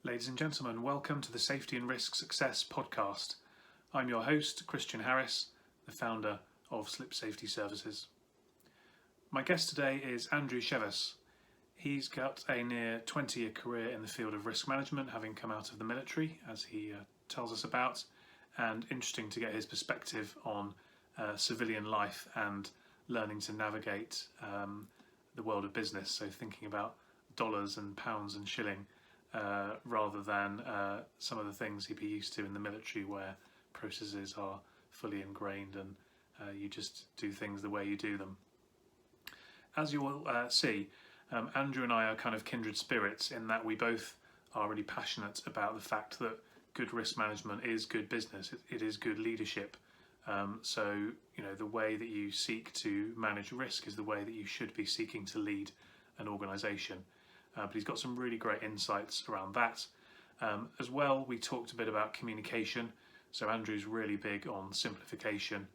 Ladies and gentlemen, welcome to the Safety and Risk Success podcast. I'm your host, Christian Harris, the founder of Slip Safety Services. My guest today is Andrew Sheves. He's got a near 20-year career in the field of risk management, having come out of the military, as he tells us about, and interesting to get his perspective on civilian life and learning to navigate the world of business, so thinking about dollars and pounds and shilling, rather than some of the things he'd be used to in the military, where processes are fully ingrained and you just do things the way you do them. As you will see, Andrew and I are kind of kindred spirits in that we both are really passionate about the fact that good risk management is good business, it is good leadership. So, the way that you seek to manage risk is the way that you should be seeking to lead an organisation. But he's got some really great insights around that. As well, we talked a bit about communication. So Andrew's really big on simplification.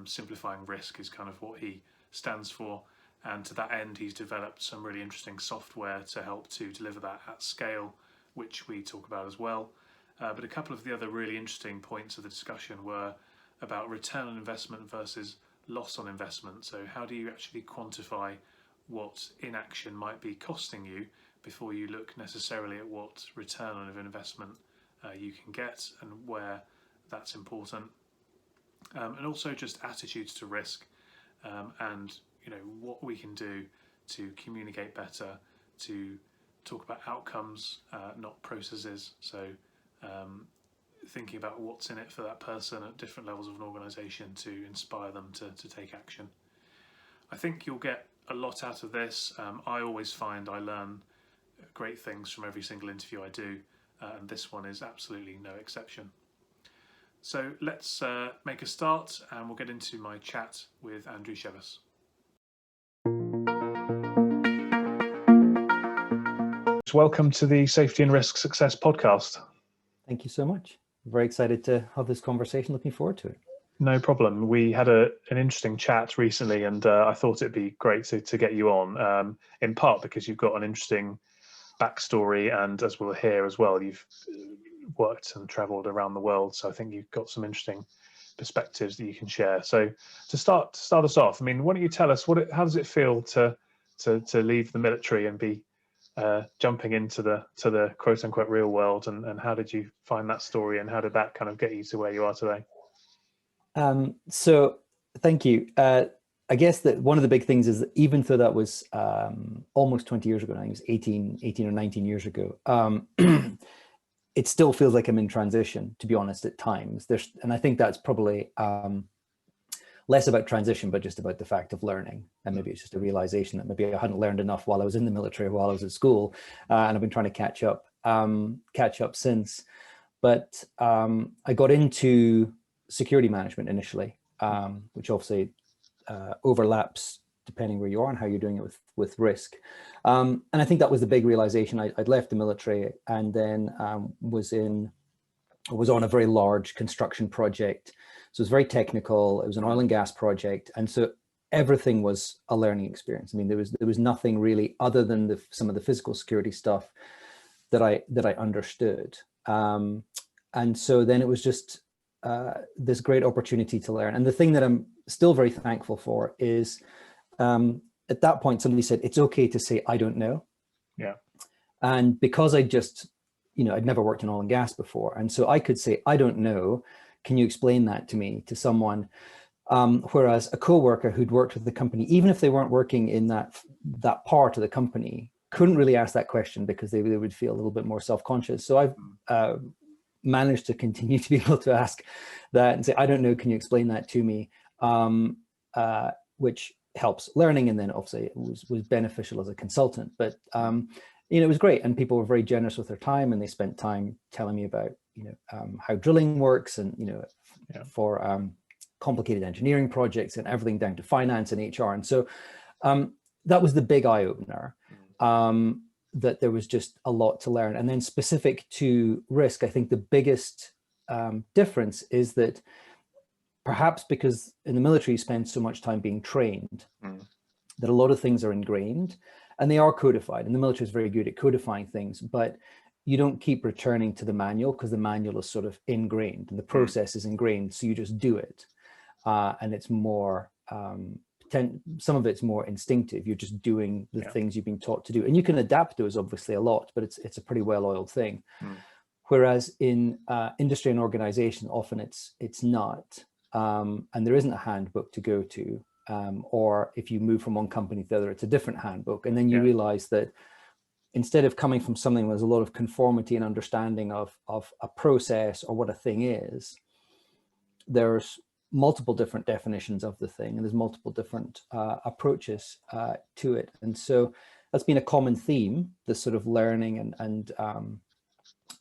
Simplifying risk is kind of what he stands for. And to that end, he's developed some really interesting software to help to deliver that at scale, which we talk about as well. But a couple of the other really interesting points of the discussion were about return on investment versus loss on investment. So how do you actually quantify what inaction might be costing you before you look necessarily at what return on investment you can get and where that's important. And also just attitudes to risk, and what we can do to communicate better, to talk about outcomes, not processes. So thinking about what's in it for that person at different levels of an organisation to inspire them to take action. I think you'll get a lot out of this. I always find I learn great things from every single interview I do, and this one is absolutely no exception. So let's make a start, and we'll get into my chat with Andrew Sheves. Welcome to the Safety and Risk Success podcast. Thank you so much. Very excited to have this conversation. Looking forward to it. No problem. We had an interesting chat recently, and I thought it'd be great to get you on, in part because you've got an interesting backstory, and as we'll hear as well, you've worked and travelled around the world, so I think you've got some interesting perspectives that you can share. So to start us off, why don't you tell us how does it feel to leave the military and be jumping into the quote unquote real world, and how did you find that story, and how did that kind of get you to where you are today? So thank you. I guess that one of the big things is that even though that was almost 20 years ago, I think it was 18 or 19 years ago, it still feels like I'm in transition, to be honest, at times. And I think that's probably less about transition, but just about the fact of learning. And maybe it's just a realization that maybe I hadn't learned enough while I was in the military or while I was at school, and I've been trying to catch up since. But I got into security management initially, which obviously overlaps depending where you are and how you're doing it with risk. And I think that was the big realization. I'd left the military and then was on a very large construction project. So it was very technical. It was an oil and gas project. And so everything was a learning experience. There was nothing really other than some of the physical security stuff that I understood. And so then it was just this great opportunity to learn. And the thing that I'm still very thankful for is at that point, somebody said, it's okay to say, I don't know. Yeah. And because I'd never worked in oil and gas before. And so I could say, I don't know. Can you explain that to me, to someone? Whereas a coworker who'd worked with the company, even if they weren't working in that part of the company, couldn't really ask that question because they would feel a little bit more self-conscious. So I've managed to continue to be able to ask that and say, I don't know, can you explain that to me? Which helps learning. And then obviously it was beneficial as a consultant, but it was great. And people were very generous with their time, and they spent time telling me about, how drilling works, and, for complicated engineering projects and everything down to finance and HR. And so that was the big eye opener. That there was just a lot to learn. And then specific to risk, I think the biggest difference is that perhaps because in the military you spend so much time being trained, that a lot of things are ingrained and they are codified. And the military is very good at codifying things, but you don't keep returning to the manual because the manual is sort of ingrained and the process is ingrained. So you just do it. And it's more, some of it's more instinctive. You're just doing the things you've been taught to do. And you can adapt those obviously a lot, but it's a pretty well-oiled thing. Whereas in industry and organization, often it's not. And there isn't a handbook to go to. Or if you move from one company to the other, it's a different handbook. And then you realize that instead of coming from something where there's a lot of conformity and understanding of a process or what a thing is, there's multiple different definitions of the thing, and there's multiple different approaches to it. And so that's been a common theme, this sort of learning and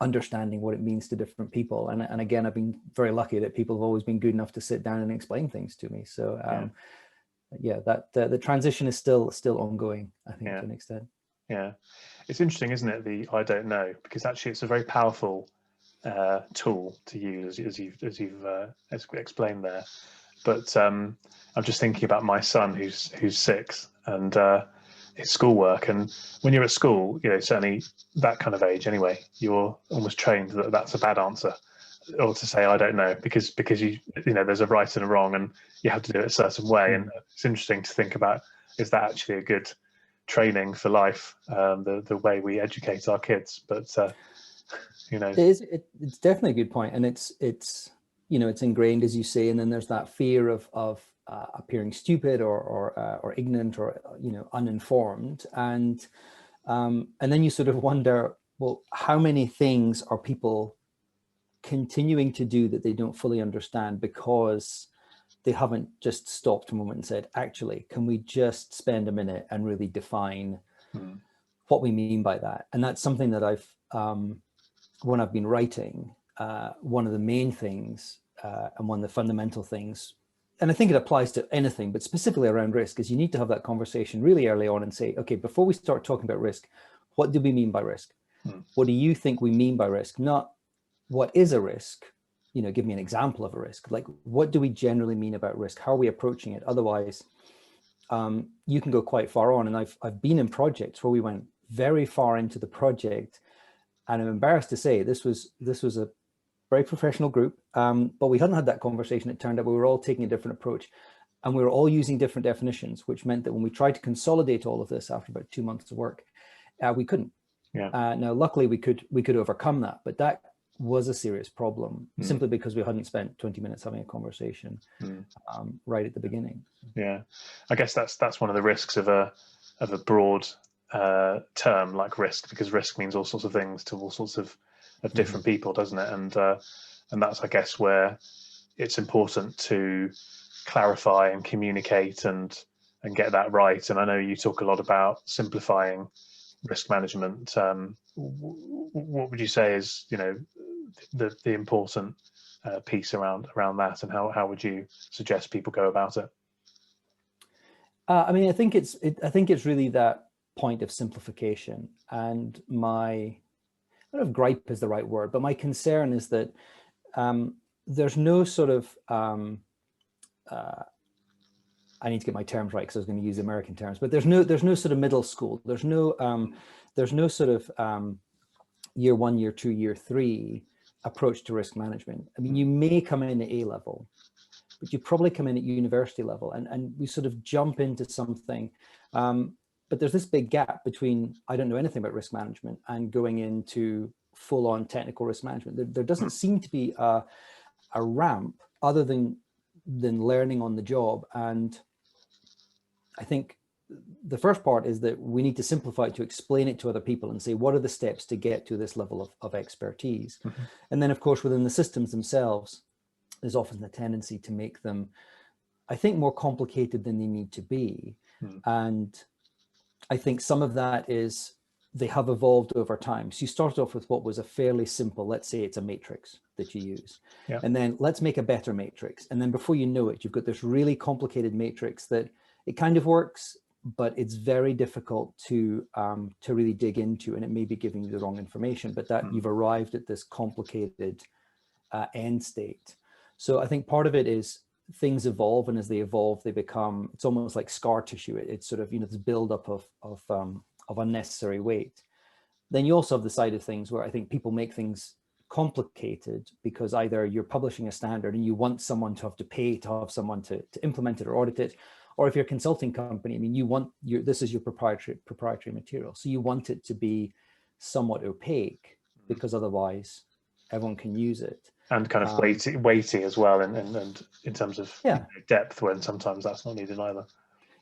understanding what it means to different people. And again, I've been very lucky that people have always been good enough to sit down and explain things to me. So that the transition is still ongoing, I think, to an extent. Yeah, it's interesting, isn't it? The I don't know, because actually it's a very powerful tool to use, as you've explained there. But I'm just thinking about my son who's 6 and his schoolwork. And when you're at school, you know, certainly that kind of age anyway, you're almost trained that that's a bad answer, or to say I don't know, because you know there's a right and a wrong, and you have to do it a certain way. And it's interesting to think about, is that actually a good training for life, the way we educate our kids? But you know, it's definitely a good point, and it's you know, it's ingrained, as you say, and then there's that fear of appearing stupid or ignorant or, you know, uninformed, and then you sort of wonder, well, how many things are people continuing to do that they don't fully understand because they haven't just stopped a moment and said, actually, can we just spend a minute and really define what we mean by that? And that's something that I've when I've been writing, one of the main things and one of the fundamental things, and I think it applies to anything, but specifically around risk, is you need to have that conversation really early on and say, okay, before we start talking about risk, what do we mean by risk? What do you think we mean by risk? Not what is a risk, you know, give me an example of a risk. Like, what do we generally mean about risk? How are we approaching it? Otherwise, you can go quite far on. And I've been in projects where we went very far into the project, and I'm embarrassed to say this was a very professional group, but we hadn't had that conversation. It turned out we were all taking a different approach, and we were all using different definitions, which meant that when we tried to consolidate all of this after about 2 months of work, we couldn't. Now, luckily, we could overcome that, but that was a serious problem simply because we hadn't spent 20 minutes having a conversation right at the beginning. Yeah, I guess that's one of the risks of a broad term like risk, because risk means all sorts of things to all sorts of different people, doesn't it? And that's, I guess, where it's important to clarify and communicate and get that right. And I know you talk a lot about simplifying risk management. What would you say is, you know, the important piece around that, and how would you suggest people go about it? I mean, I think it's really that point of simplification. And my, I don't know if gripe is the right word, but my concern is that there's no sort of I need to get my terms right because I was going to use American terms, but there's no sort of middle school. There's no sort of year 1, year 2, year 3 approach to risk management. I mean, you may come in at A level, but you probably come in at university level, and we sort of jump into something. But there's this big gap between I don't know anything about risk management and going into full-on technical risk management. There doesn't seem to be a ramp other than learning on the job. And I think the first part is that we need to simplify it, to explain it to other people and say, what are the steps to get to this level of expertise? And then, of course, within the systems themselves, there's often the tendency to make them, I think, more complicated than they need to be. And I think some of that is they have evolved over time. So you started off with what was a fairly simple, let's say it's a matrix that you use. And then let's make a better matrix. And then before you know it, you've got this really complicated matrix that it kind of works, but it's very difficult to really dig into, and it may be giving you the wrong information, but that you've arrived at this complicated end state. So I think part of it is things evolve, and as they evolve, they become, it's almost like scar tissue. It's sort of, you know, this buildup of unnecessary weight. then you also have the side of things where I think people make things complicated because either you're publishing a standard and you want someone to have to pay to have someone to implement it or audit it, or if you're a consulting company, I mean, you want this is your proprietary material, so you want it to be somewhat opaque because otherwise everyone can use it. And kind of weighty as well, and in terms of depth, when sometimes that's not needed either.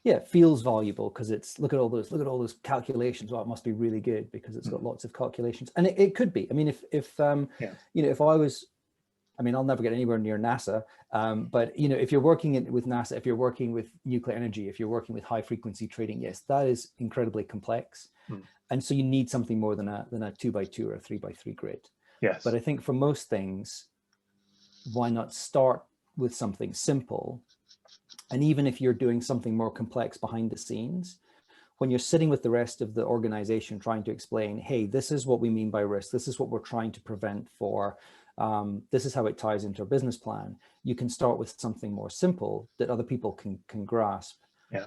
Yeah, it feels valuable because it's look at all those calculations. Well, it must be really good because it's got lots of calculations, and it could be. I mean, if you know, if I was, I mean, I'll never get anywhere near NASA, but you know, if you're working with NASA, if you're working with nuclear energy, if you're working with high frequency trading, yes, that is incredibly complex, and so you need something more than a 2x2 or a 3x3 grid. Yes, but I think for most things, why not start with something simple? And even if you're doing something more complex behind the scenes, when you're sitting with the rest of the organization trying to explain, hey, this is what we mean by risk, this is what we're trying to prevent for, this is how it ties into our business plan, you can start with something more simple that other people can grasp. Yeah.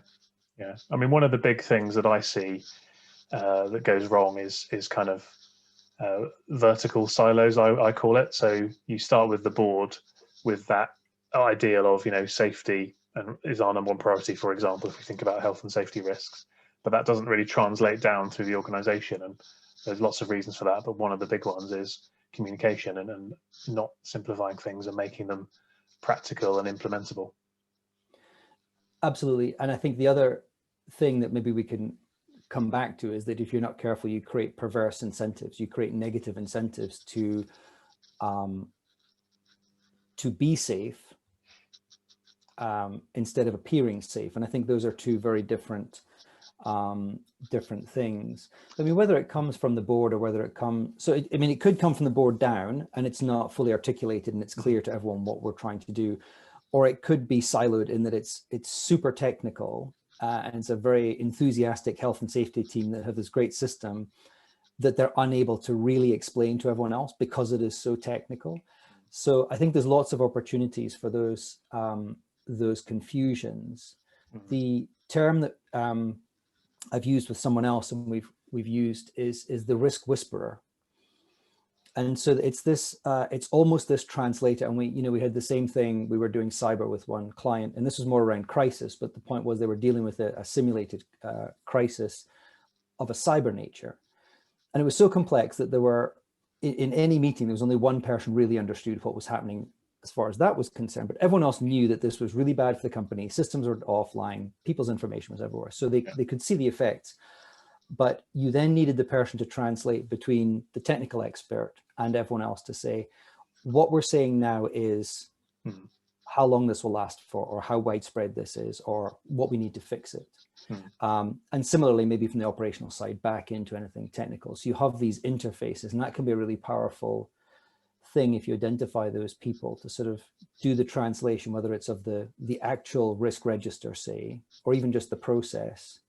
I mean, one of the big things that I see that goes wrong is kind of vertical silos, I call it. So you start with the board with that ideal of, you know, safety and is our number one priority, for example, if we think about health and safety risks, but that doesn't really translate down through the organization, and there's lots of reasons for that, but one of the big ones is communication and not simplifying things and making them practical and implementable. Absolutely. And I think the other thing that maybe we can come back to is that if you're not careful, you create perverse incentives, you create negative incentives to be safe instead of appearing safe. And I think those are two very different things. I mean, whether it comes from the board or whether it comes, I mean, it could come from the board down and it's not fully articulated and it's clear to everyone what we're trying to do, or it could be siloed in that it's super technical and it's a very enthusiastic health and safety team that have this great system that they're unable to really explain to everyone else because it is so technical. So I think there's lots of opportunities for those confusions. The term that I've used with someone else and we've used is the risk whisperer. And so it's this, it's almost this translator. And we had the same thing. We were doing cyber with one client, and this was more around crisis, but the point was they were dealing with a simulated crisis of a cyber nature. And it was so complex that there were, in any meeting, there was only one person really understood what was happening as far as that was concerned, but everyone else knew that this was really bad for the company. Systems were offline, people's information was everywhere. So they could see the effects, but you then needed the person to translate between the technical expert and everyone else to say, what we're saying now is how long this will last for, or how widespread this is, or what we need to fix it. And similarly, maybe from the operational side back into anything technical. So you have these interfaces, and that can be a really powerful thing if you identify those people to sort of do the translation, whether it's of the actual risk register, say, or even just the process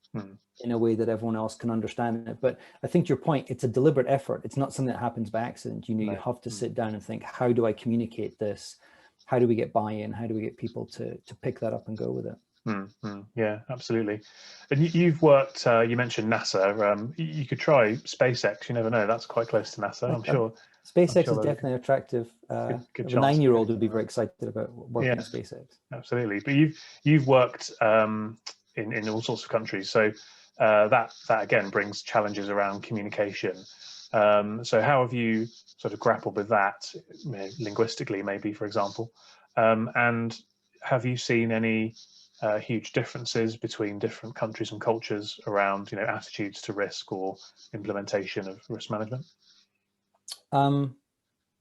in a way that everyone else can understand it. But I think to your point, it's a deliberate effort. It's not something that happens by accident. You have to sit down and think, how do I communicate this? How do we get buy-in? How do we get people to pick that up and go with it? Yeah, absolutely. And you've worked, you mentioned NASA. You could try SpaceX. You never know. That's quite close to NASA, I'm sure. SpaceX is definitely attractive. A 9-year-old would be very excited about working at SpaceX. Absolutely. But you've worked in all sorts of countries. So that again brings challenges around communication. So how have you sort of grappled with that, linguistically, maybe, for example? And have you seen any huge differences between different countries and cultures around, attitudes to risk or implementation of risk management?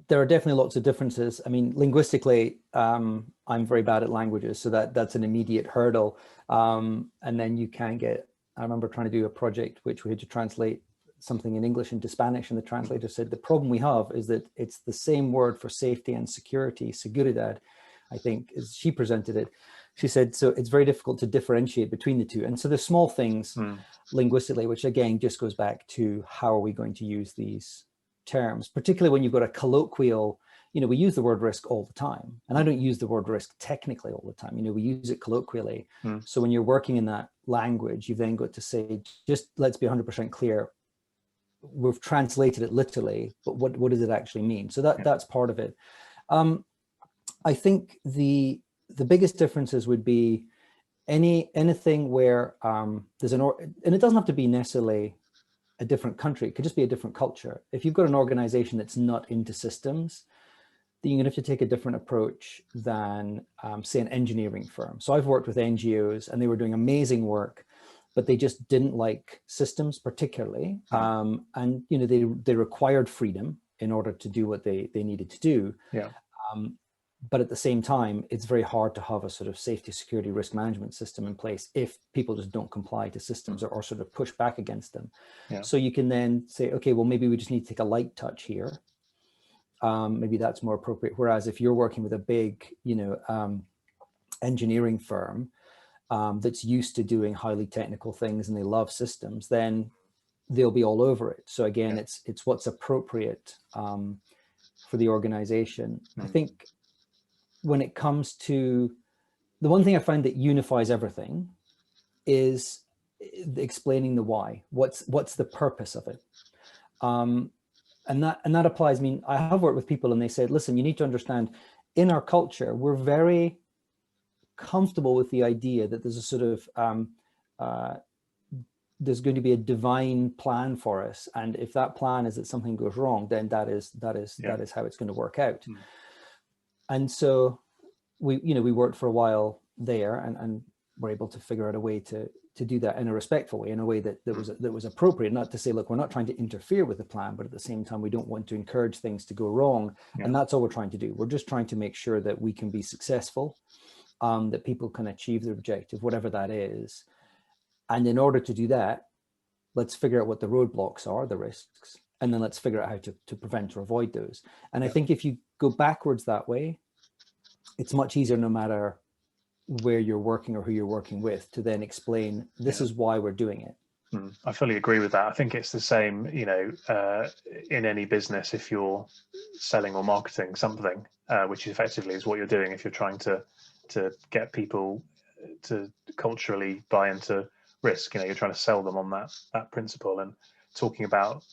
There are definitely lots of differences. I mean, linguistically, I'm very bad at languages, so that's an immediate hurdle. And then you can get, I remember trying to do a project which we had to translate something in English into Spanish, and the translator said, the problem we have is that it's the same word for safety and security, seguridad, I think, as she presented it. She said, so it's very difficult to differentiate between the two. And so there's small things linguistically, which again, just goes back to how are we going to use these terms, particularly when you've got a colloquial, we use the word risk all the time. And I don't use the word risk technically all the time. We use it colloquially. So when you're working in that language, you've then got to say, just let's be 100% clear. we've translated it literally, but what does it actually mean? So that's part of it. I think the biggest differences would be anything where there's and it doesn't have to be necessarily a different country. It could just be a different culture. If you've got an organization that's not into systems, then you're going to have to take a different approach than, say, an engineering firm. So I've worked with NGOs and they were doing amazing work, but they just didn't like systems particularly. And, you know, they required freedom in order to do what they needed to do. Yeah. But at the same time, it's very hard to have a sort of safety, security, risk management system in place if people just don't comply to systems or sort of push back against them. Yeah. So you can then say, okay, well, maybe we just need to take a light touch here. Maybe that's more appropriate. Whereas if you're working with a big, you know, engineering firm that's used to doing highly technical things and they love systems, then they'll be all over it. So again, it's what's appropriate for the organization. I think when it comes to the one thing I find that unifies everything is explaining the why. What's the purpose of it? And that applies. I mean, I have worked with people and they said, listen, you need to understand, in our culture, we're very comfortable with the idea that there's a sort of there's going to be a divine plan for us, and if that plan is that something goes wrong, then that is how it's going to work out. And so we worked for a while there and were able to figure out a way to do that in a respectful way, in a way that was appropriate, not to say, look, we're not trying to interfere with the plan, but at the same time, we don't want to encourage things to go wrong. And that's all we're trying to do. We're just trying to make sure that we can be successful, that people can achieve their objective, whatever that is. And in order to do that, let's figure out what the roadblocks are, the risks, and then let's figure out how to prevent or avoid those. And I think if you go backwards that way, it's much easier, no matter where you're working or who you're working with, to then explain this is why we're doing it. I fully agree with that. I think it's the same, you know, in any business, if you're selling or marketing something, which effectively is what you're doing, if you're trying to get people to culturally buy into risk, you know, you're trying to sell them on that principle, and talking about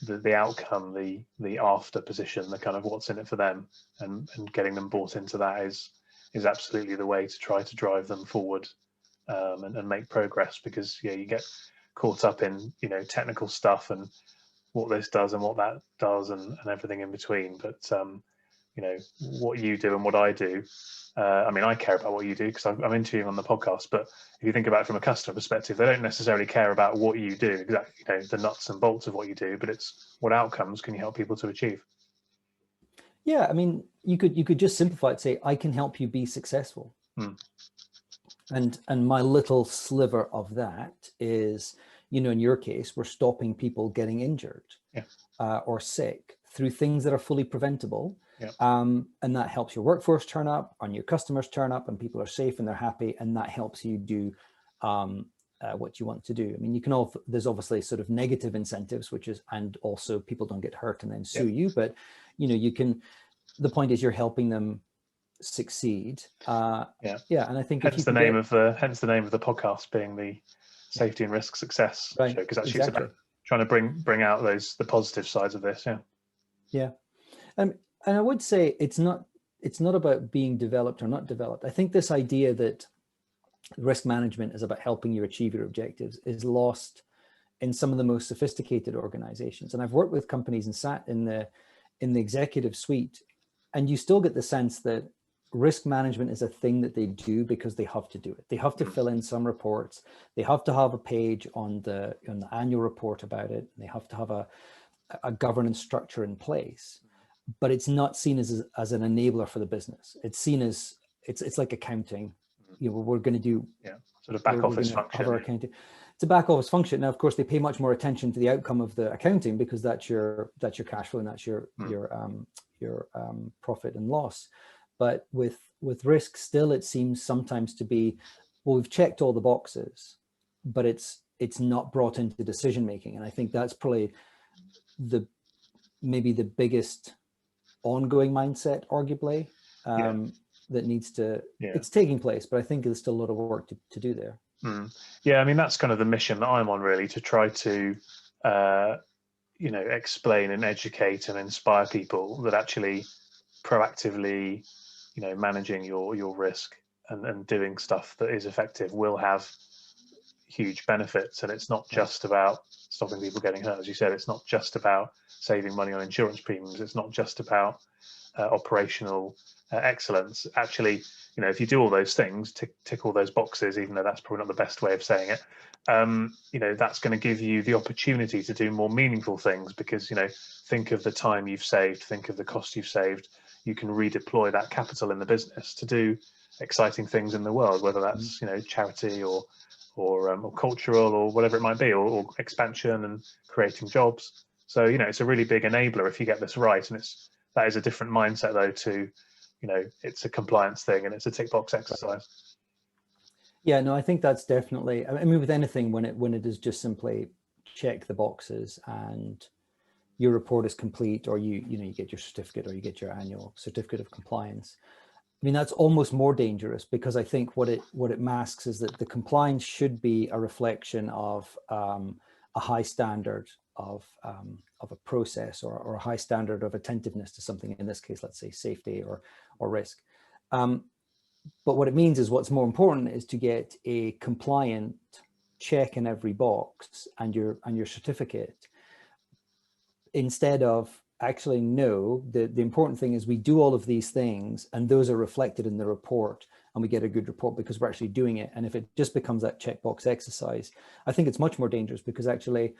the outcome, the after position, the kind of what's in it for them, and getting them bought into that is absolutely the way to try to drive them forward, and make progress, because you get caught up in, you know, technical stuff and what this does and what that does and everything in between. But you know, what you do and what I do, I mean, I care about what you do because I'm interviewing on the podcast, but if you think about it from a customer perspective, they don't necessarily care about what you do exactly, you know, the nuts and bolts of what you do, but it's what outcomes can you help people to achieve. Yeah, I mean, you could just simplify it, say, I can help you be successful. And my little sliver of that is, you know, in your case, we're stopping people getting injured or sick through things that are fully preventable. And that helps your workforce turn up, and your customers turn up, and people are safe and they're happy, and that helps you do what you want to do. I mean, there's obviously sort of negative incentives, which is, and also people don't get hurt and then sue you, but you know, the point is you're helping them succeed. And I think hence the name of the podcast being the Safety and Risk Success show, because actually it's about trying to bring out the positive sides of this. And I would say it's not about being developed or not developed. I think this idea that risk management is about helping you achieve your objectives is lost in some of the most sophisticated organizations. And I've worked with companies and sat in the executive suite, and you still get the sense that risk management is a thing that they do because they have to do it. They have to fill in some reports. They have to have a page on the annual report about it. They have to have a governance structure in place, but it's not seen as an enabler for the business. It's seen as it's like accounting. You know, we're going to do sort of back office function. Accounting. It's a back office function. Now, of course, they pay much more attention to the outcome of the accounting because that's your cash flow and that's your profit and loss. But with risk, still, it seems sometimes to be, well, we've checked all the boxes, but it's not brought into decision making. And I think that's probably maybe the biggest ongoing mindset, arguably, that needs to. It's taking place, but I think there's still a lot of work to do there. Yeah, I mean, that's kind of the mission that I'm on, really, to try to explain and educate and inspire people that actually proactively, managing your risk and doing stuff that is effective will have huge benefits. And it's not just about stopping people getting hurt. As you said, it's not just about saving money on insurance premiums. It's not just about operational excellence. Actually, if you do all those things, tick all those boxes, even though that's probably not the best way of saying it, that's going to give you the opportunity to do more meaningful things, because, think of the time you've saved, think of the cost you've saved. You can redeploy that capital in the business to do exciting things in the world, whether that's, charity or cultural or whatever it might be, or expansion and creating jobs. So, it's a really big enabler if you get this right. And that is a different mindset though to, it's a compliance thing and it's a tick box exercise. Yeah, no, I think that's definitely, I mean, with anything, when it is just simply check the boxes and your report is complete, or you get your certificate, or you get your annual certificate of compliance. I mean, that's almost more dangerous, because I think what it masks is that the compliance should be a reflection of a high standard of a process, or a high standard of attentiveness to something. In this case, let's say safety or risk. But what it means is, what's more important is to get a compliant check in every box and your certificate, instead of actually, no, the important thing is we do all of these things and those are reflected in the report, and we get a good report because we're actually doing it. And if it just becomes that checkbox exercise, I think it's much more dangerous, because actually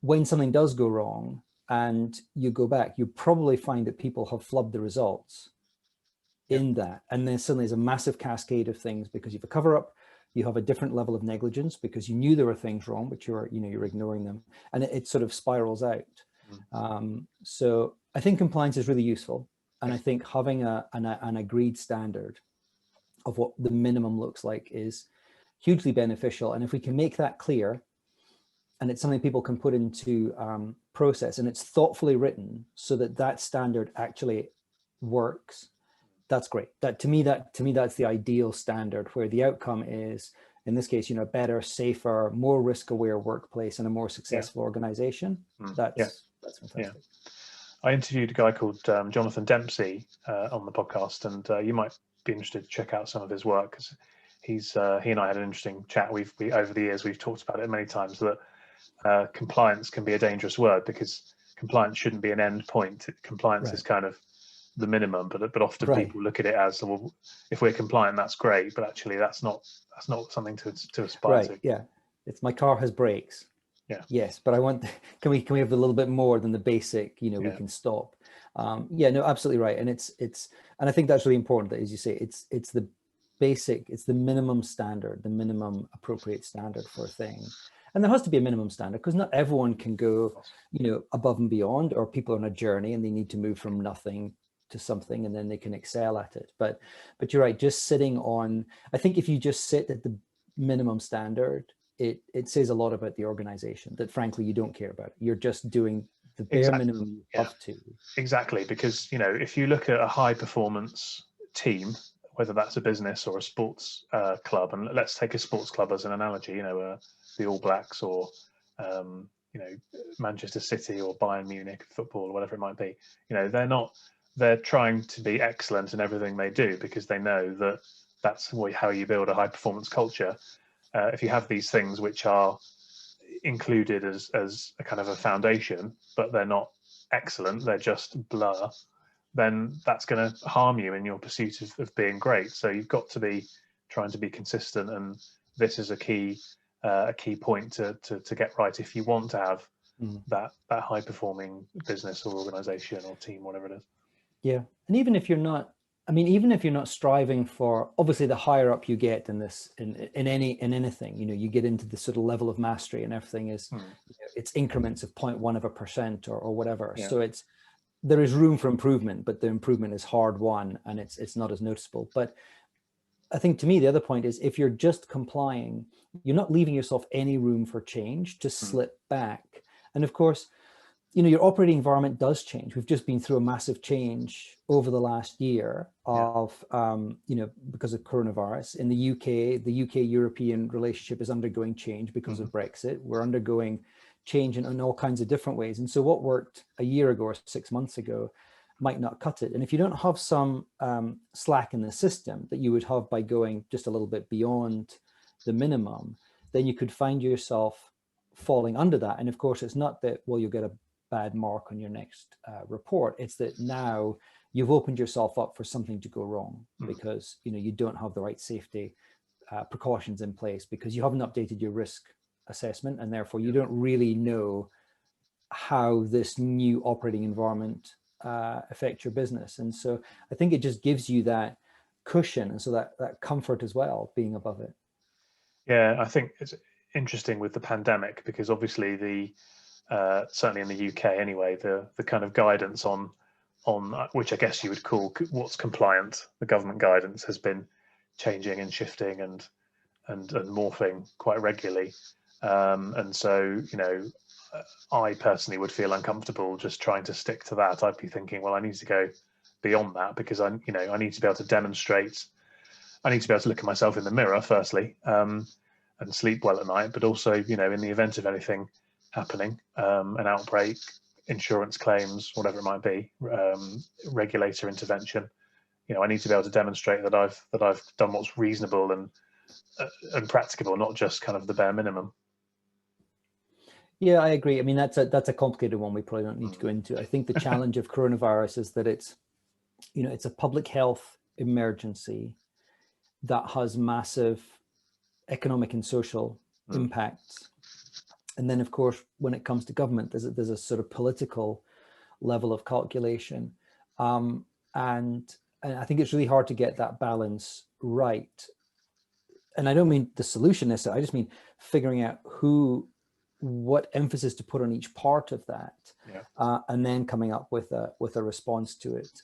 when something does go wrong and you go back, you probably find that people have flubbed the results in that. And then suddenly there's a massive cascade of things, because you have a cover up, you have a different level of negligence because you knew there were things wrong, but you're ignoring them, and it sort of spirals out. So I think compliance is really useful. And I think having an agreed standard of what the minimum looks like is hugely beneficial. And if we can make that clear, and it's something people can put into process, and it's thoughtfully written so that standard actually works, that's great. To me, that's the ideal standard, where the outcome is, in this case, a better, safer, more risk-aware workplace and a more successful organization. That's fantastic. I interviewed a guy called Jonathan Dempsey on the podcast, and you might be interested to check out some of his work, because he and I had an interesting chat. We over the years, we've talked about it many times, that compliance can be a dangerous word, because compliance shouldn't be an end point. Compliance is kind of the minimum, but often people look at it as, well, if we're compliant, that's great, but actually that's not something to aspire to. Yeah, it's my car has brakes. Yes, but I want, can we have a little bit more than the basic, we can stop. No, absolutely right. And and I think that's really important, that, as you say, it's the basic, it's the minimum standard, the minimum appropriate standard for a thing. And there has to be a minimum standard, because not everyone can go, above and beyond, or people are on a journey and they need to move from nothing to something, and then they can excel at it. But you're right, just sitting on, I think if you just sit at the minimum standard, it says a lot about the organization, that frankly you don't care about it. You're just doing the bare minimum you have to. Exactly, because if you look at a high performance team, whether that's a business or a sports club, and let's take a sports club as an analogy, the All Blacks, or Manchester City or Bayern Munich football, or whatever it might be, they're trying to be excellent in everything they do, because they know that that's how you build a high performance culture. If you have these things which are included as a kind of a foundation, but they're not excellent, they're just blur, then that's going to harm you in your pursuit of being great. So you've got to be trying to be consistent, and this is a key point to get right if you want to have that high performing business or organization or team, whatever it is. Yeah, and even if you're not, even if you're not striving for, obviously the higher up you get in this, in anything, you get into the sort of level of mastery, and everything is, it's increments of 0.1% or whatever. Yeah. So there is room for improvement, but the improvement is hard won, and it's not as noticeable. But I think, to me, the other point is, if you're just complying, you're not leaving yourself any room for change to slip back. And of course, your operating environment does change. We've just been through a massive change over the last year of, because of coronavirus. In the UK European relationship is undergoing change because of Brexit. We're undergoing change in all kinds of different ways. And so what worked a year ago or 6 months ago might not cut it. And if you don't have some slack in the system that you would have by going just a little bit beyond the minimum, then you could find yourself falling under that. And of course, it's not that, well, you'll get a bad mark on your next report. It's that now you've opened yourself up for something to go wrong because you don't have the right safety precautions in place, because you haven't updated your risk assessment, and therefore you don't really know how this new operating environment affects your business. And so I think it just gives you that cushion, and so that comfort as well, being above it. Yeah, I think it's interesting with the pandemic, because obviously the certainly in the UK anyway, the kind of guidance on which I guess you would call what's compliant, the government guidance has been changing and shifting and morphing quite regularly. And so, I personally would feel uncomfortable just trying to stick to that. I'd be thinking, well, I need to go beyond that, because I need to be able to demonstrate. I need to be able to look at myself in the mirror, firstly, and sleep well at night. But also, in the event of anything happening, an outbreak, insurance claims, whatever it might be, regulator intervention, I need to be able to demonstrate that I've done what's reasonable and practicable, not just kind of the bare minimum. Yeah, I agree. I mean, that's a complicated one we probably don't need to go into. I think the challenge of coronavirus is that it's a public health emergency that has massive economic and social impacts. And then, of course, when it comes to government, there's a sort of political level of calculation. And I think it's really hard to get that balance right. And I don't mean the solution necessarily, I just mean figuring out what emphasis to put on each part of that, and then coming up with a response to it.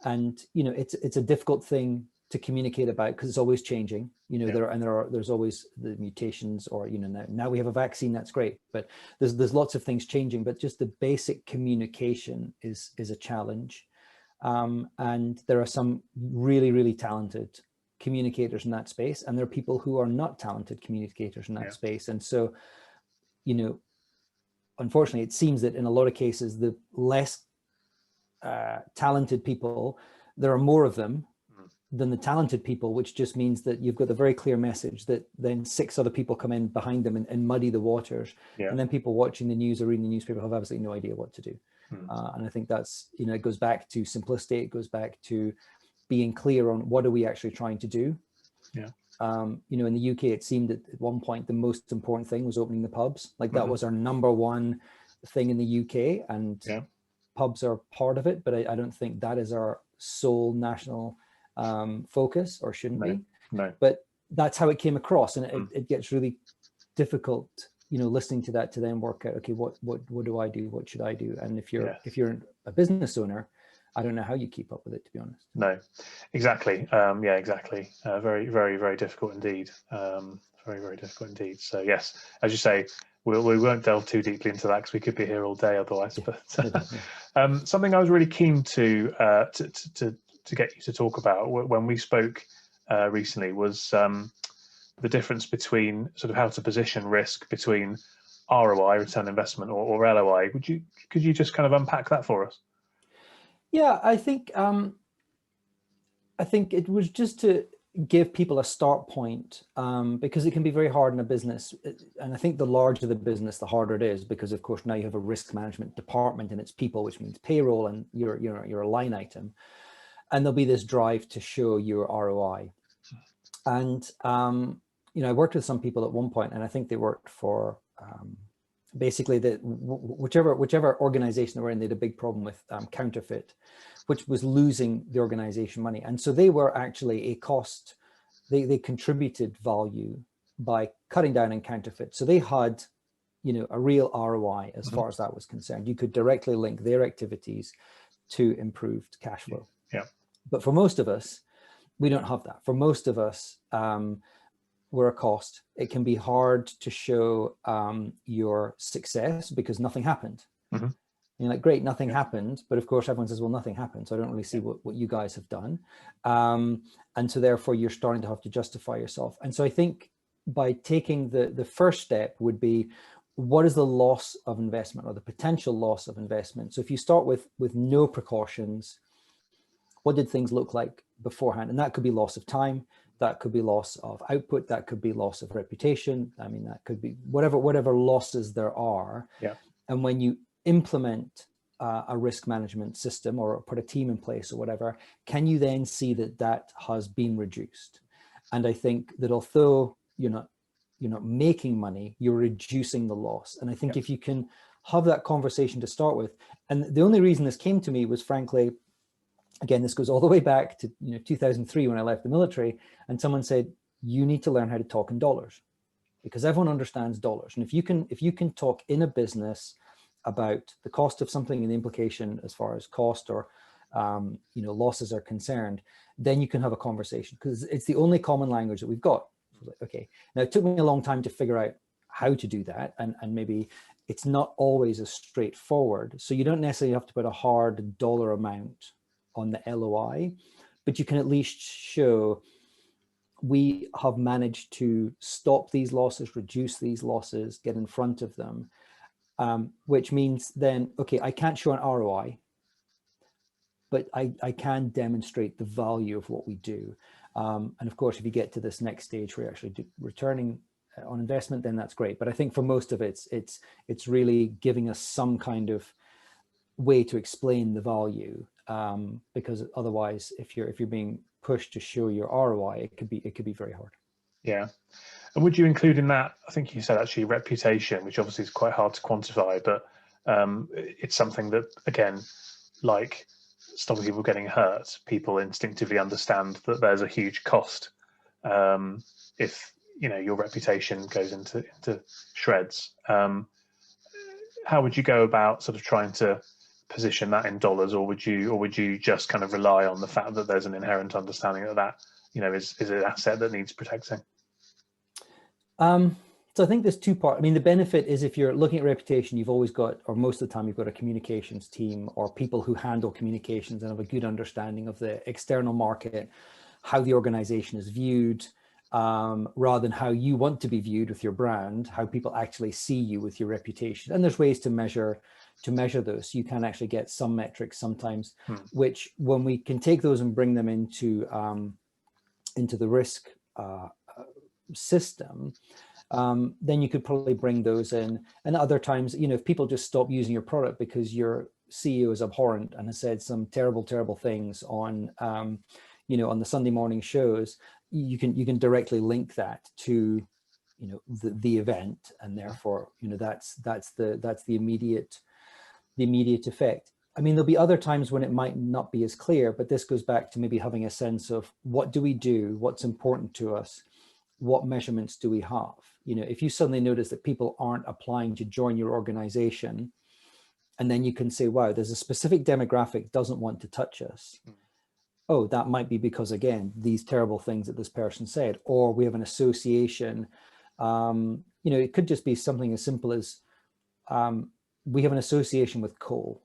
And it's a difficult thing to communicate about, because it's always changing. There's always the mutations, or now we have a vaccine, that's great, but there's lots of things changing. But just the basic communication is a challenge. And there are some really, really talented communicators in that space, and there are people who are not talented communicators in that space. And so, unfortunately, it seems that in a lot of cases, the less talented people, there are more of them than the talented people, which just means that you've got the very clear message that then 6 other people come in behind them and muddy the waters. And then people watching the news or reading the newspaper have absolutely no idea what to do. And I think that's, it goes back to simplicity. It goes back to being clear on what are we actually trying to do. In the UK, it seemed at one point the most important thing was opening the pubs. Like that was our number one thing in the UK, and pubs are part of it, but I don't think that is our sole national focus, or shouldn't be. But that's how it came across, and it gets really difficult, listening to that, to then work out, okay, what do I do? What should I do? And if you're a business owner, I don't know how you keep up with it, to be honest. No, exactly. Exactly. Very, very, very difficult indeed. Very, very difficult indeed. So yes, as you say, we won't delve too deeply into that, because we could be here all day otherwise. But something I was really keen to get you to talk about when we spoke recently was the difference between sort of how to position risk between ROI, return on investment, or LOI. Could you just kind of unpack that for us? Yeah, I think it was just to give people a start point, because it can be very hard in a business. And I think the larger the business, the harder it is, because of course now you have a risk management department and it's people, which means payroll, and you're a line item. And there'll be this drive to show your ROI. And, I worked with some people at one point, and I think they worked for basically whichever organization they were in, they had a big problem with counterfeit, which was losing the organization money. And so they were actually a cost. They contributed value by cutting down on counterfeit. So they had, a real ROI as far as that was concerned. You could directly link their activities to improved cash flow. But for most of us, we don't have that. For most of us, we're a cost. It can be hard to show your success because nothing happened. You're like, great, nothing happened. But of course, everyone says, well, nothing happened. So I don't really see what you guys have done. And so therefore, you're starting to have to justify yourself. And so I think by taking the first step would be, what is the loss of investment or the potential loss of investment? So if you start with no precautions, what did things look like beforehand? And that could be loss of time, that could be loss of output, that could be loss of reputation. I mean, that could be whatever losses there are. Yeah. And when you implement a risk management system or put a team in place or whatever, can you then see that that has been reduced? And I think that although you're not making money, you're reducing the loss. And I think if you can have that conversation to start with, and the only reason this came to me was, frankly, again, this goes all the way back to 2003 when I left the military, and someone said, you need to learn how to talk in dollars, because everyone understands dollars. And if you can talk in a business about the cost of something and the implication as far as cost or losses are concerned, then you can have a conversation, because it's the only common language that we've got. Okay, now it took me a long time to figure out how to do that, and maybe it's not always as straightforward. So you don't necessarily have to put a hard dollar amount on the LOI, but you can at least show we have managed to stop these losses, reduce these losses, get in front of them, which means then, okay, I can't show an ROI, but I can demonstrate the value of what we do. And of course, if you get to this next stage where you're actually returning on investment, then that's great. But I think for most of it, it's really giving us some kind of way to explain the value, because otherwise, if you're being pushed to show your ROI, it could be very hard. Yeah. And would you include in that, I think you said actually reputation, which obviously is quite hard to quantify, but it's something that, again, like stopping people getting hurt, people instinctively understand that there's a huge cost if your reputation goes into shreds. How would you go about sort of trying to position that in dollars, or would you just kind of rely on the fact that there's an inherent understanding that is an asset that needs protecting? So I think there's two parts. I mean, the benefit is if you're looking at reputation, you've always got, or most of the time, you've got a communications team or people who handle communications and have a good understanding of the external market, how the organization is viewed, rather than how you want to be viewed with your brand, how people actually see you with your reputation. And there's ways to measure those. You can actually get some metrics sometimes, which when we can take those and bring them into the risk system, then you could probably bring those in. And other times, if people just stop using your product because your CEO is abhorrent and has said some terrible things on the Sunday morning shows, you can directly link that to the event, and therefore that's the immediate effect. I mean, there'll be other times when it might not be as clear, but this goes back to maybe having a sense of what do we do, what's important to us, what measurements do we have. If you suddenly notice that people aren't applying to join your organization, and then you can say, wow, there's a specific demographic doesn't want to touch us. Oh, that might be because, again, these terrible things that this person said, or we have an association. It could just be something as simple as we have an association with coal,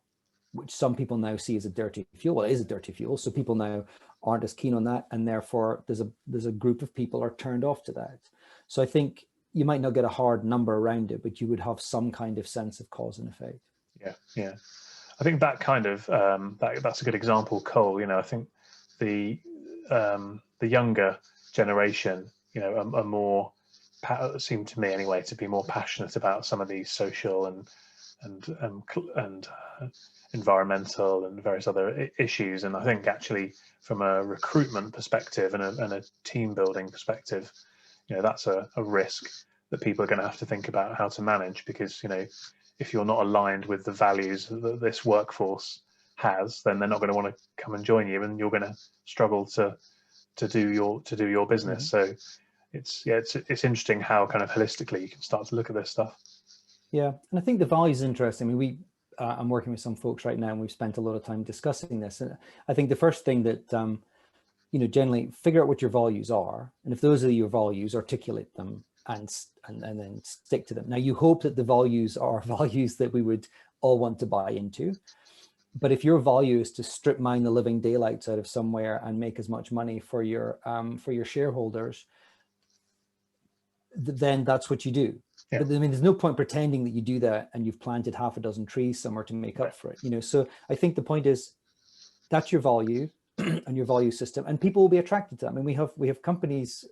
which some people now see as a dirty fuel. Well, it is a dirty fuel, so people now aren't as keen on that, and therefore there's a group of people are turned off to that. So I think you might not get a hard number around it, but you would have some kind of sense of cause and effect. Yeah. I think that kind of that's a good example, coal. I think the younger generation, are more, seem to me anyway, to be more passionate about some of these social and environmental and various other issues. And I think actually from a recruitment perspective and a team building perspective, that's a risk that people are going to have to think about how to manage, because if you're not aligned with the values that this workforce has, then they're not going to want to come and join you, and you're going to struggle to do your business. So it's interesting how kind of holistically you can start to look at this stuff. Yeah, and I think the value is interesting. I mean, I'm working with some folks right now, and we've spent a lot of time discussing this. And I think the first thing that generally figure out what your values are, and if those are your values, articulate them and then stick to them. Now, you hope that the values are values that we would all want to buy into. But if your value is to strip mine the living daylights out of somewhere and make as much money for your shareholders, then that's what you do. But I mean, there's no point pretending that you do that and you've planted half a dozen trees somewhere to make up for it, you know. So I think the point is that's your value and your value system, and people will be attracted to that. I mean, we have companies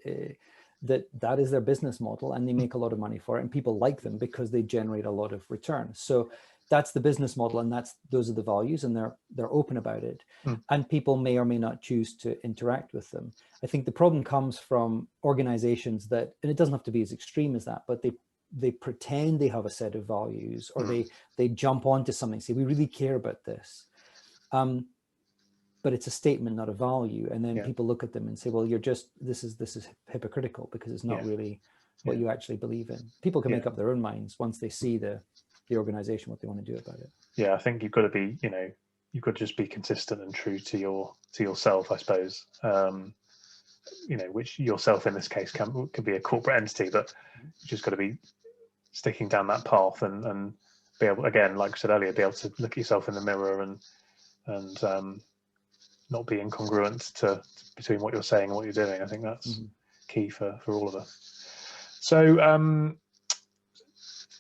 that is their business model, and they make a lot of money for it, and people like them because they generate a lot of return. So that's the business model, and those are the values, and they're open about it. And people may or may not choose to interact with them. I think the problem comes from organizations that, and it doesn't have to be as extreme as that, but they pretend they have a set of values, or they jump onto something, say, we really care about this. But it's a statement, not a value. And then people look at them and say, well, this is hypocritical, because it's not really what you actually believe in. People can make up their own minds once they see the organization, what they want to do about it. Yeah, I think you've got to be, you've got to just be consistent and true to yourself, I suppose. Which yourself in this case can be a corporate entity, but you just got to be sticking down that path and be able, again, like I said earlier, be able to look at yourself in the mirror and not be incongruent between what you're saying and what you're doing. I think that's key for all of us. So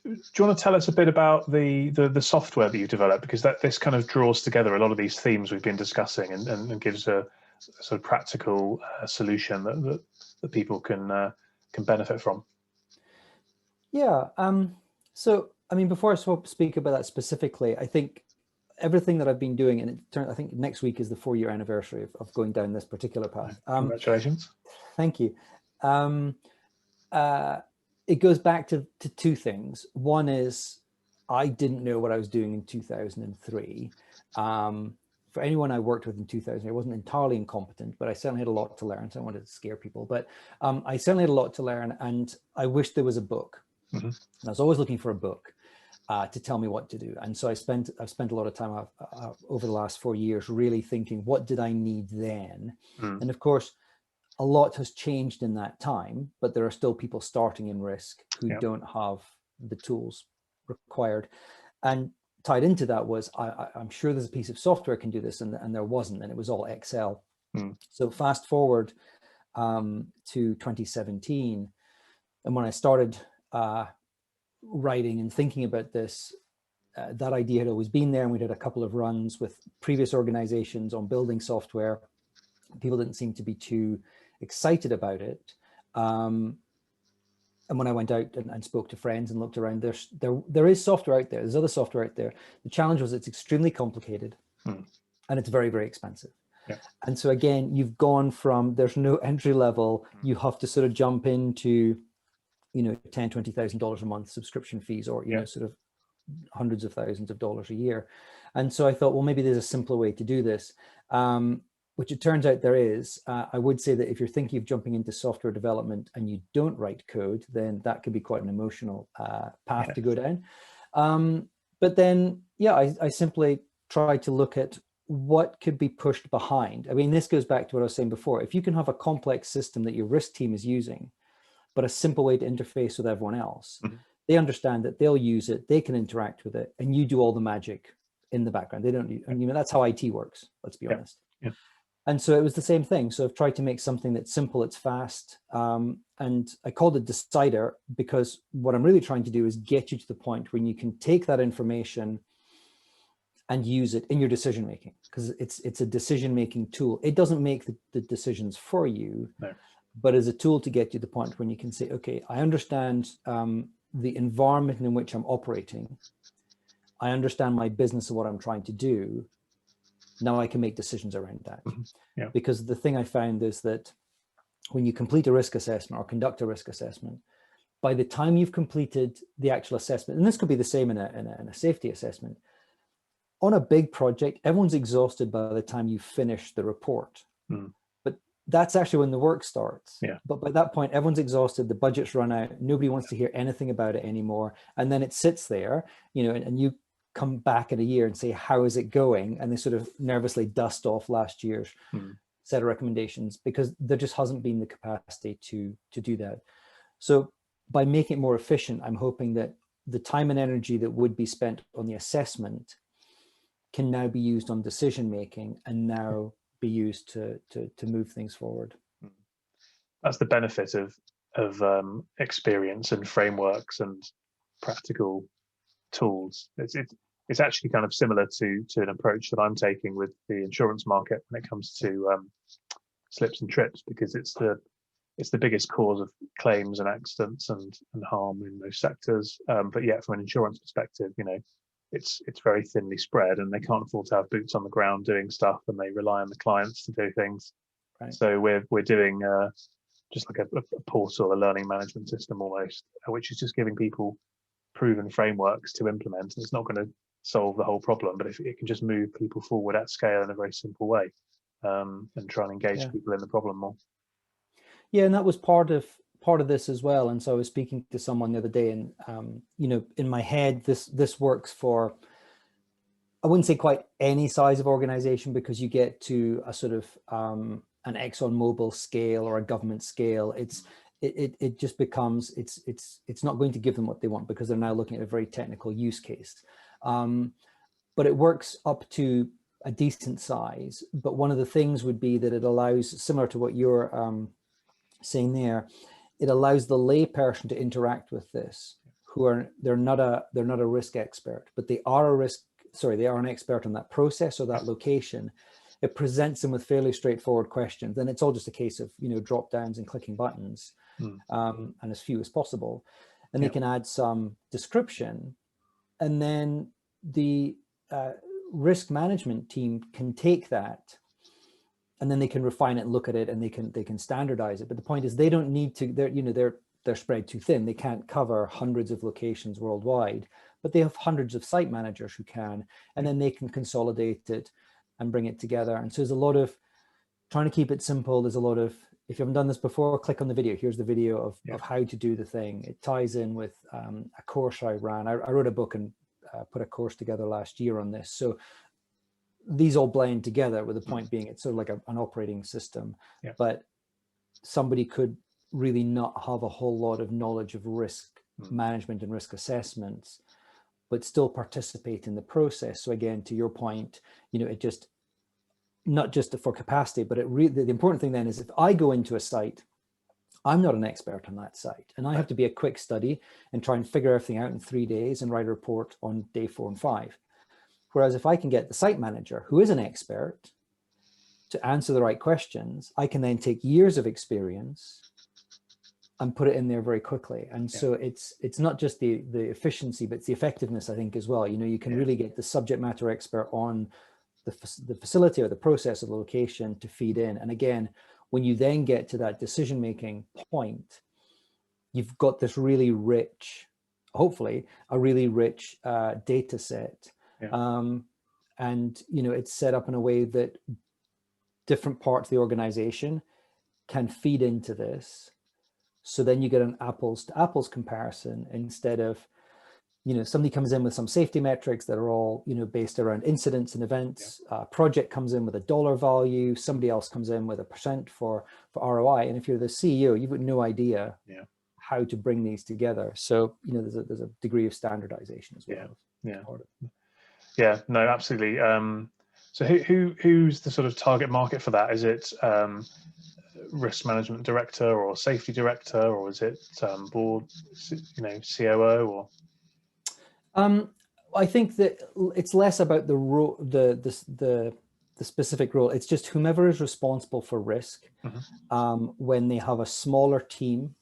do you want to tell us a bit about the software that you developed, because this kind of draws together a lot of these themes we've been discussing and gives a sort of practical solution that people can benefit from? Yeah. So, I mean, before I speak about that specifically, I think everything that I've been doing, and I think next week is the 4-year anniversary of going down this particular path. Congratulations. Thank you. It goes back to two things. One is I didn't know what I was doing in 2003. For anyone I worked with in 2000, I wasn't entirely incompetent, but I certainly had a lot to learn. So I wanted to scare people, but I certainly had a lot to learn, and I wish there was a book. And I was always looking for a book to tell me what to do. And so I've spent a lot of time over the last 4 years really thinking, what did I need then? And of course, a lot has changed in that time, but there are still people starting in risk who don't have the tools required. And tied into that was, I'm sure there's a piece of software can do this, and there wasn't, and it was all Excel. So fast forward to 2017, and when I started writing and thinking about this, that idea had always been there, and we did a couple of runs with previous organizations on building software. People didn't seem to be too excited about it. And when I went out and spoke to friends and looked around, there is software out there. There's other software out there. The challenge was it's extremely complicated and it's very, very expensive. And so again, you've gone from, there's no entry level, you have to sort of jump into, $10,000, $20,000 a month subscription fees, or, sort of hundreds of thousands of dollars a year. And so I thought, well, maybe there's a simpler way to do this. Which it turns out there is. I would say that if you're thinking of jumping into software development and you don't write code, then that could be quite an emotional path to go down. But then, I simply tried to look at what could be pushed behind. I mean, this goes back to what I was saying before. If you can have a complex system that your risk team is using, but a simple way to interface with everyone else, they understand that they'll use it, they can interact with it, and you do all the magic in the background. They don't, that's how IT works, let's be honest. And so it was the same thing. So I've tried to make something that's simple, it's fast. And I called it Decider, because what I'm really trying to do is get you to the point where you can take that information and use it in your decision-making, because it's a decision-making tool. It doesn't make the decisions for you, but as a tool to get you to the point when you can say, okay, I understand the environment in which I'm operating. I understand my business and what I'm trying to do. Now I can make decisions around that. Because the thing I found is that when you complete a risk assessment or conduct a risk assessment, by the time you've completed the actual assessment, and this could be the same in a safety assessment, on a big project, everyone's exhausted by the time you finish the report. But that's actually when the work starts. But by that point, everyone's exhausted, the budget's run out, nobody wants to hear anything about it anymore. And then it sits there, and you come back in a year and say, how is it going? And they sort of nervously dust off last year's set of recommendations, because there just hasn't been the capacity to do that. So by making it more efficient, I'm hoping that the time and energy that would be spent on the assessment can now be used on decision making, and now be used to move things forward. That's the benefit of experience and frameworks and practical tools. It's actually kind of similar to an approach that I'm taking with the insurance market when it comes to slips and trips, because it's the biggest cause of claims and accidents and harm in those sectors. But yet, from an insurance perspective, it's very thinly spread, and they can't afford to have boots on the ground doing stuff, and they rely on the clients to do things. Right. So we're doing just like a portal, a learning management system almost, which is just giving people proven frameworks to implement. And it's not going to solve the whole problem, but if it can just move people forward at scale in a very simple way, and try and engage people in the problem more. Yeah, and that was part of this as well. And so I was speaking to someone the other day, and in my head, this works for, I wouldn't say quite any size of organization, because you get to a sort of an ExxonMobil scale or a government scale. It just becomes, it's not going to give them what they want, because they're now looking at a very technical use case. But it works up to a decent size. But one of the things would be that it allows, similar to what you're saying there, it allows the lay person to interact with this, they're not a risk expert, but they are an expert on that process or that location. It presents them with fairly straightforward questions, and it's all just a case of drop downs and clicking buttons, and as few as possible. And they can add some description, and then the risk management team can take that, and then they can refine it and look at it, and they can standardize it. But the point is, they don't need to. They're spread too thin. They can't cover hundreds of locations worldwide, but they have hundreds of site managers who can, and then they can consolidate it and bring it together. And so there's a lot of trying to keep it simple. There's a lot of, if you haven't done this before, click on the video. Here's the video of how to do the thing. It ties in with a course I ran. I wrote a book and put a course together last year on this. So these all blend together, with the point being it's sort of like an operating system, but somebody could really not have a whole lot of knowledge of risk management and risk assessments, but still participate in the process. So again, to your point, it just, not just for capacity, but the important thing then is, if I go into a site, I'm not an expert on that site, and I have to be a quick study and try and figure everything out in 3 days and write a report on day 4 and 5. Whereas if I can get the site manager, who is an expert, to answer the right questions, I can then take years of experience and put it in there very quickly. And so it's not just the efficiency, but it's the effectiveness, I think, as well. You can really get the subject matter expert on the facility or the process or the location to feed in. And again, when you then get to that decision-making point, you've got this really rich, hopefully a really rich data set. And it's set up in a way that different parts of the organization can feed into this. So then you get an apples to apples comparison, instead of, somebody comes in with some safety metrics that are all, based around incidents and events. Project comes in with a dollar value. Somebody else comes in with a percent for ROI. And if you're the CEO, you've got no idea how to bring these together. So, there's a degree of standardization as well. Yeah, no, absolutely. So who's the sort of target market for that? Is it risk management director or safety director, or is it board, COO, or? I think that it's less about the role, the specific role. It's just whomever is responsible for risk. When they have a smaller team,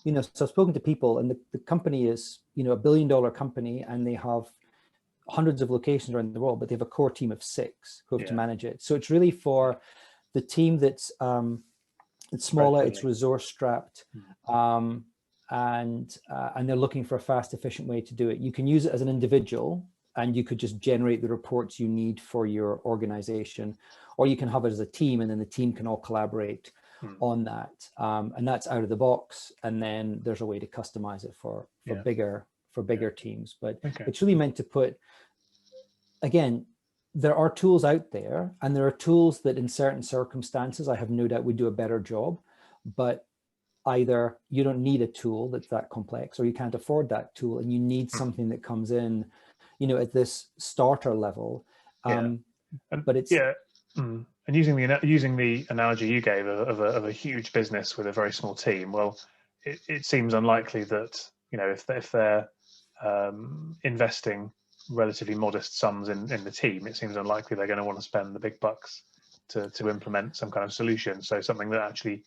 so I've spoken to people, and the company is, $1 billion company, and they have hundreds of locations around the world, but they have a core team of 6 who have to manage it. So it's really for the team that's it's smaller, it's resource strapped, and they're looking for a fast, efficient way to do it. You can use it as an individual, and you could just generate the reports you need for your organization, or you can have it as a team, and then the team can all collaborate on that. And that's out of the box. And then there's a way to customize it for bigger teams. But it's really meant to put, again, there are tools out there, and there are tools that in certain circumstances, I have no doubt would do a better job, but either you don't need a tool that's that complex, or you can't afford that tool, and you need something that comes in, at this starter level. But it's and using the analogy you gave of a huge business with a very small team, well, it seems unlikely that, if they're investing relatively modest sums in the team, it seems unlikely they're going to want to spend the big bucks to implement some kind of solution. So something that actually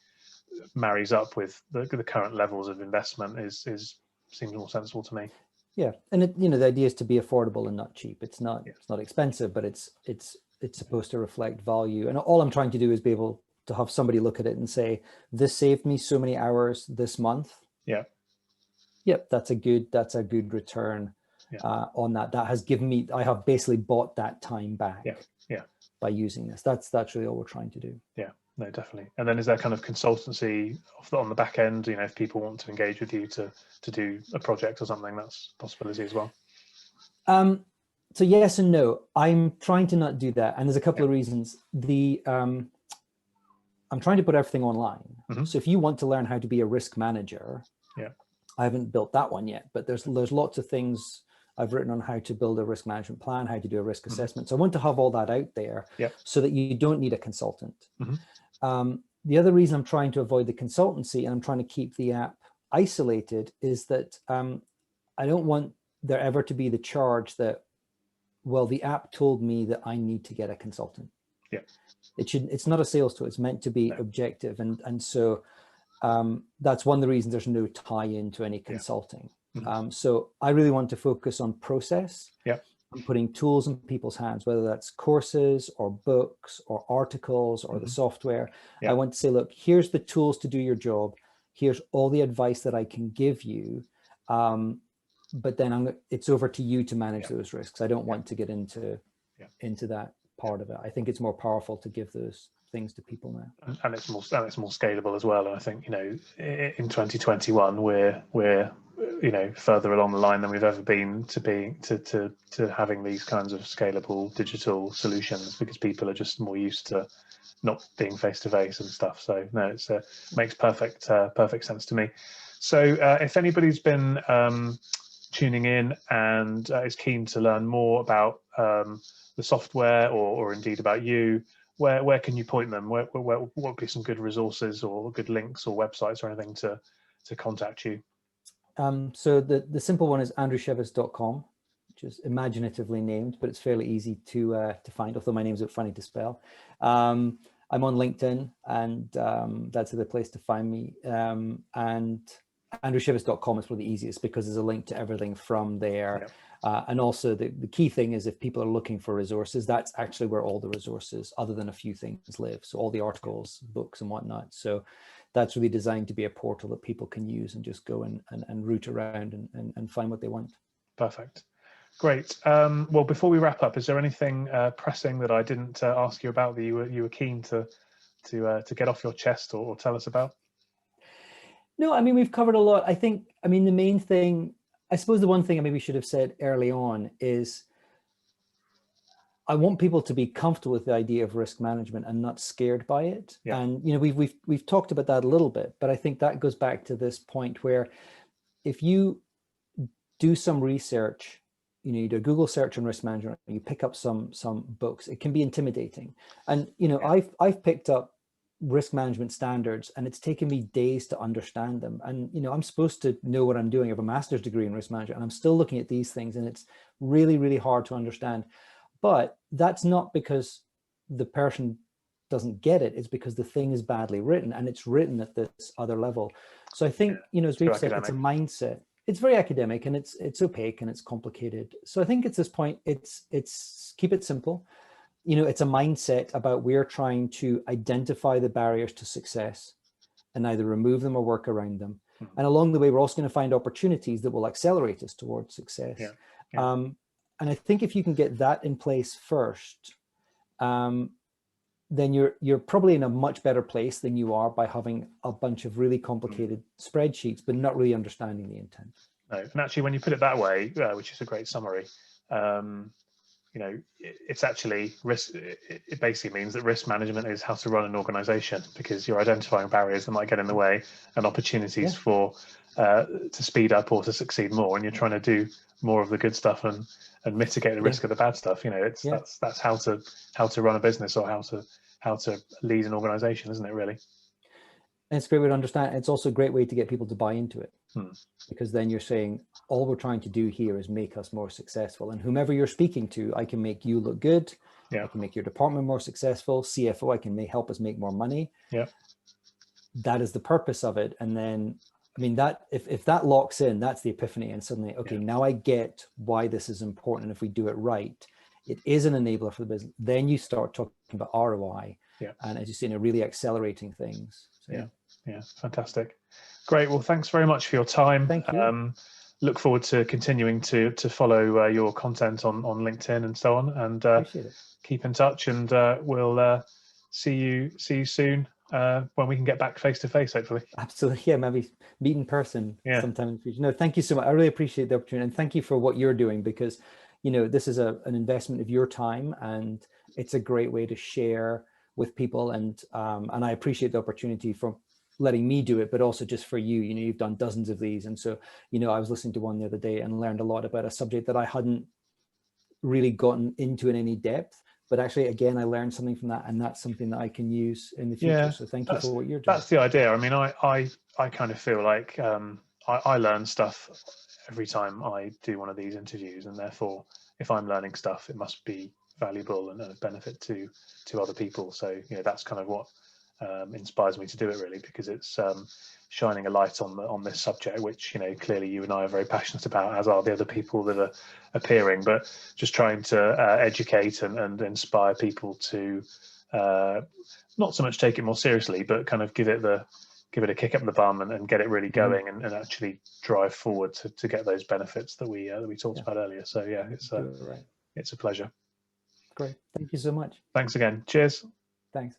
marries up with the current levels of investment seems more sensible to me. Yeah, and the idea is to be affordable and not cheap. It's not expensive, but it's supposed to reflect value. And all I'm trying to do is be able to have somebody look at it and say, this saved me so many hours this month. Yeah. Yep, that's a good return on that. That has given me, I have basically bought that time back. Yeah. By using this. That's really all we're trying to do. Yeah, no, definitely. And then is there kind of consultancy on the back end? If people want to engage with you to do a project or something, that's a possibility as well. So yes and no. I'm trying to not do that, and there's a couple of reasons. I'm trying to put everything online. Mm-hmm. So if you want to learn how to be a risk manager, I haven't built that one yet, but there's lots of things I've written on how to build a risk management plan, how to do a risk assessment. So I want to have all that out there so that you don't need a consultant. Mm-hmm. The other reason I'm trying to avoid the consultancy and I'm trying to keep the app isolated is that I don't want there ever to be the charge that, well, the app told me that I need to get a consultant. Yeah. It's not a sales tool. It's meant to be objective. And so that's one of the reasons there's no tie-in to any consulting. Mm-hmm. So I really want to focus on process. Yeah. I'm putting tools in people's hands, whether that's courses or books or articles or the software. I want to say, look, here's the tools to do your job. Here's all the advice that I can give you. But then it's over to you to manage those risks. I don't want to get into that part of it. I think it's more powerful to give those things to people now. And it's more scalable as well. And I think, in 2021, we're further along the line than we've ever been to having these kinds of scalable digital solutions, because people are just more used to not being face to face and stuff. So no, it makes perfect sense to me. So if anybody's been tuning in and is keen to learn more about the software or indeed about you, where can you point them? Where would be some good resources or good links or websites or anything to contact you? So the simple one is andrewsheves.com, which is imaginatively named, but it's fairly easy to find, although my name's a bit funny to spell. I'm on LinkedIn, and that's the place to find me. And andrewsheves.com is probably the easiest because there's a link to everything from there. Yeah. And also the key thing is, if people are looking for resources, that's actually where all the resources, other than a few things, live. So all the articles, books and whatnot. So that's really designed to be a portal that people can use and just go and root around and find what they want. Perfect. Great. Well, before we wrap up, is there anything pressing that I didn't ask you about that you were keen to get off your chest or tell us about? No, I mean, we've covered a lot. The main thing, I suppose the one thing I maybe should have said early on is I want people to be comfortable with the idea of risk management and not scared by it. Yeah. And we've talked about that a little bit, but I think that goes back to this point where if you do some research, you do a Google search on risk management, you pick up some books, it can be intimidating. And I've picked up risk management standards and it's taken me days to understand them. And I'm supposed to know what I'm doing. I have a master's degree in risk management and I'm still looking at these things, and it's really, really hard to understand. But that's not because the person doesn't get it. It's because the thing is badly written, and it's written at this other level. So I think, as we've said, it's a mindset. It's very academic and it's opaque and it's complicated. So I think at this point, it's keep it simple. It's a mindset about we're trying to identify the barriers to success and either remove them or work around them. Mm-hmm. And along the way, we're also going to find opportunities that will accelerate us towards success. Yeah. Yeah. And I think if you can get that in place first, then you're probably in a much better place than you are by having a bunch of really complicated spreadsheets, but not really understanding the intent. No, and actually, when you put it that way, which is a great summary, it's actually risk. It basically means that risk management is how to run an organization, because you're identifying barriers that might get in the way and opportunities for to speed up or to succeed more, and you're trying to do more of the good stuff and mitigate the risk of the bad stuff. That's how to run a business or how to lead an organization, isn't it, really? And it's a great way to understand. It's also a great way to get people to buy into it, because then you're saying, all we're trying to do here is make us more successful. And whomever you're speaking to, I can make you look good. Yeah. I can make your department more successful. CFO, I can help us make more money. Yeah. That is the purpose of it. And then, I mean, that if that locks in, that's the epiphany. And suddenly, okay, now I get why this is important. If we do it right, it is an enabler for the business. Then you start talking about ROI. Yeah. And as you say, really accelerating things. So, yeah, fantastic. Great. Well, thanks very much for your time. Thank you. Look forward to continuing to follow your content on LinkedIn and so on, and Appreciate it. keep in touch, and we'll see you soon when we can get back face to face, hopefully. Absolutely. Yeah, maybe meet in person sometime in the future. No, thank you so much. I really appreciate the opportunity, and thank you for what you're doing, because, you know, this is an investment of your time, and it's a great way to share with people. And I appreciate the opportunity for letting me do it, but also just for you. You know, you've done dozens of these. And so, you know, I was listening to one the other day and learned a lot about a subject that I hadn't really gotten into in any depth. But actually, again, I learned something from that, and that's something that I can use in the future. Yeah, so thank you for what you're doing. That's the idea. I mean, I kind of feel like I learn stuff every time I do one of these interviews, and therefore, if I'm learning stuff, it must be valuable and a benefit to other people. So, you know, that's kind of what inspires me to do it, really, because it's shining a light on this subject, which, you know, clearly you and I are very passionate about, as are the other people that are appearing, but just trying to educate and inspire people to not so much take it more seriously, but kind of give it a kick up the bum and get it really going, and actually drive forward to get those benefits that we talked about earlier. So yeah, it's a pleasure. Great. Thank you so much. Thanks again. Cheers. Thanks.